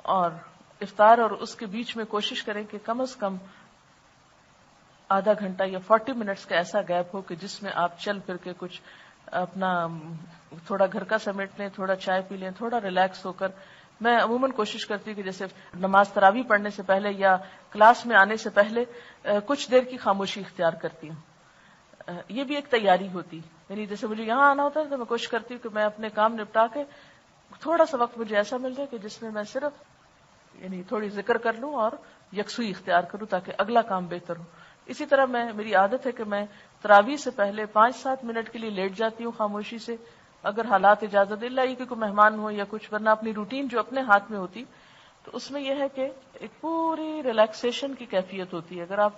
اور افطار اور اس کے بیچ میں کوشش کریں کہ کم از کم آدھا گھنٹہ یا 40 منٹس کا ایسا گیپ ہو کہ جس میں آپ چل پھر کے کچھ اپنا تھوڑا گھر کا سمیٹ لیں، تھوڑا چائے پی لیں، تھوڑا ریلیکس ہو کر. میں عموماً کوشش کرتی ہوں کہ جیسے نماز تراویح پڑھنے سے پہلے یا کلاس میں آنے سے پہلے کچھ دیر کی خاموشی اختیار کرتی ہوں. یہ بھی ایک تیاری ہوتی، یعنی جیسے مجھے یہاں آنا ہوتا ہے تو میں کوشش کرتی ہوں کہ میں اپنے کام نپٹا کے تھوڑا سا وقت مجھے ایسا مل جائے کہ جس میں میں صرف یعنی تھوڑی ذکر کر لوں اور یکسوئی اختیار کروں تاکہ اگلا کام بہتر ہو. اسی طرح میری عادت ہے کہ میں تراویح سے پہلے 5-7 منٹ کے لیے لیٹ جاتی ہوں خاموشی سے، اگر حالات اجازت دے، اللہ یہ کہ کوئی مہمان ہو یا کچھ، ورنہ اپنی روٹین جو اپنے ہاتھ میں ہوتی تو اس میں یہ ہے کہ ایک پوری ریلیکسیشن کی کیفیت ہوتی ہے. اگر آپ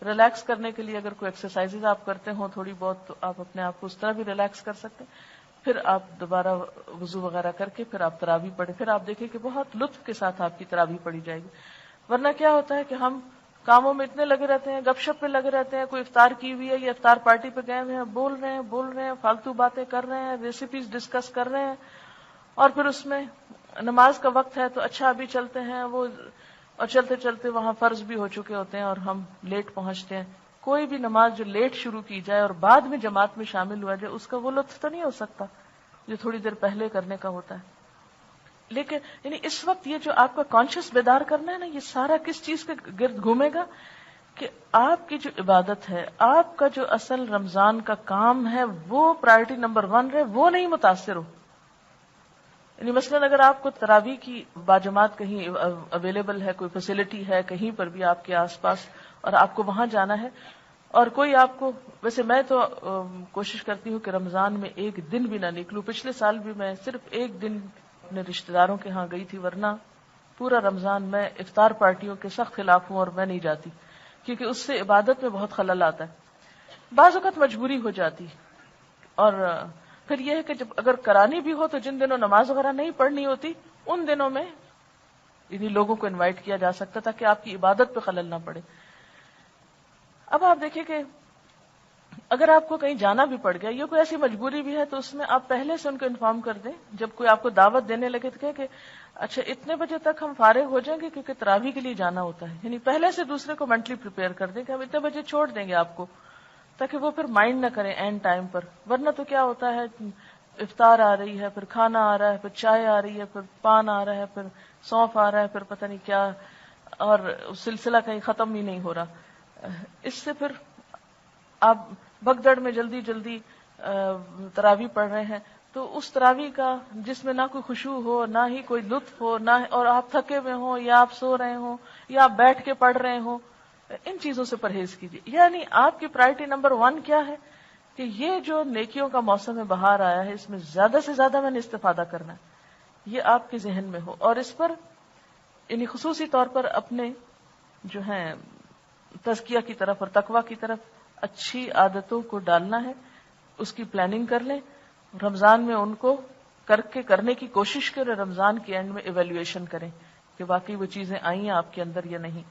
ریلیکس کرنے کے لیے اگر کوئی ایکسرسائزز آپ کرتے ہوں تھوڑی بہت تو آپ اپنے آپ کو اس طرح بھی ریلیکس کر سکتے ہیں. پھر آپ دوبارہ وضو وغیرہ کر کے پھر آپ تراویح پڑھیں، پھر آپ دیکھیں کہ بہت لطف کے ساتھ آپ کی تراویح پڑھی جائے گی. ورنہ کیا ہوتا ہے کہ ہم کاموں میں اتنے لگے رہتے ہیں، گپ شپ پہ لگے رہتے ہیں، کوئی افطار کی ہوئی ہے یا افطار پارٹی پہ گئے ہوئے ہیں، بول رہے ہیں فالتو باتیں کر رہے ہیں، ریسیپیز ڈسکس کر رہے ہیں، اور پھر اس میں نماز کا وقت ہے تو اچھا ابھی چلتے ہیں وہ، اور چلتے چلتے وہاں فرض بھی ہو چکے ہوتے ہیں اور ہم لیٹ پہنچتے ہیں. کوئی بھی نماز جو لیٹ شروع کی جائے اور بعد میں جماعت میں شامل ہوا جائے اس کا وہ لطف تو نہیں ہو سکتا جو تھوڑی دیر پہلے کرنے کا ہوتا ہے. لیکن یعنی اس وقت یہ جو آپ کا کانشیس بیدار کرنا ہے نا، یہ سارا کس چیز کے گرد گھومے گا کہ آپ کی جو عبادت ہے، آپ کا جو اصل رمضان کا کام ہے وہ پرائرٹی نمبر 1 رہے، وہ نہیں متاثر ہو. یعنی مثلاً اگر آپ کو تراویح کی باجماعت کہیں اویلیبل ہے، کوئی فیسلٹی ہے کہیں پر بھی آپ کے آس پاس اور آپ کو وہاں جانا ہے، اور کوئی آپ کو، ویسے میں تو کوشش کرتی ہوں کہ رمضان میں ایک دن بھی نہ نکلوں. پچھلے سال بھی میں صرف ایک دن اپنے رشتہ داروں کے ہاں گئی تھی، ورنہ پورا رمضان میں افطار پارٹیوں کے سخت خلاف ہوں اور میں نہیں جاتی کیونکہ اس سے عبادت میں بہت خلل آتا ہے. بعض اوقات مجبوری ہو جاتی، اور پھر یہ ہے کہ جب اگر کرانی بھی ہو تو جن دنوں نماز وغیرہ نہیں پڑھنی ہوتی ان دنوں میں انہیں لوگوں کو انوائٹ کیا جا سکتا تاکہ آپ کی عبادت پہ خلل نہ پڑے. اب آپ دیکھیں کہ اگر آپ کو کہیں جانا بھی پڑ گیا یا کوئی ایسی مجبوری بھی ہے تو اس میں آپ پہلے سے ان کو انفارم کر دیں. جب کوئی آپ کو دعوت دینے لگے تو کہ اچھا اتنے بجے تک ہم فارغ ہو جائیں گے کیونکہ تراویح کے لیے جانا ہوتا ہے. یعنی پہلے سے دوسرے کو مینٹلی پریپیئر کر دیں کہ ہم اتنے بجے چھوڑ دیں گے آپ کو، تاکہ وہ پھر مائنڈ نہ کریں اینڈ ٹائم پر. ورنہ تو کیا ہوتا ہے، افطار آ رہی ہے، پھر کھانا آ رہا ہے، پھر چائے آ رہی ہے، پھر پان آ رہا ہے، پھر سونف آ رہا ہے، پھر پتہ نہیں کیا، اور سلسلہ کہیں ختم ہی نہیں ہو رہا. اس سے پھر آپ بھگدڑ میں جلدی جلدی تراویح پڑھ رہے ہیں تو اس تراویح کا جس میں نہ کوئی خشوع ہو، نہ ہی کوئی لطف ہو، نہ اور آپ تھکے ہوئے ہوں یا آپ سو رہے ہوں یا آپ بیٹھ کے پڑھ رہے ہوں، ان چیزوں سے پرہیز کیجیے. یعنی آپ کی پرائرٹی نمبر 1 کیا ہے کہ یہ جو نیکیوں کا موسم بہار آیا ہے اس میں زیادہ سے زیادہ میں نے استفادہ کرنا ہے، یہ آپ کے ذہن میں ہو. اور اس پر یعنی خصوصی طور پر اپنے جو ہیں تزکیہ کی طرف اور تقویٰ کی طرف اچھی عادتوں کو ڈالنا ہے، اس کی پلاننگ کر لیں. رمضان میں ان کو کرنے کی کوشش کریں، رمضان کے اینڈ میں ایویلویشن کریں کہ واقعی وہ چیزیں آئی ہیں آپ کے اندر یا نہیں.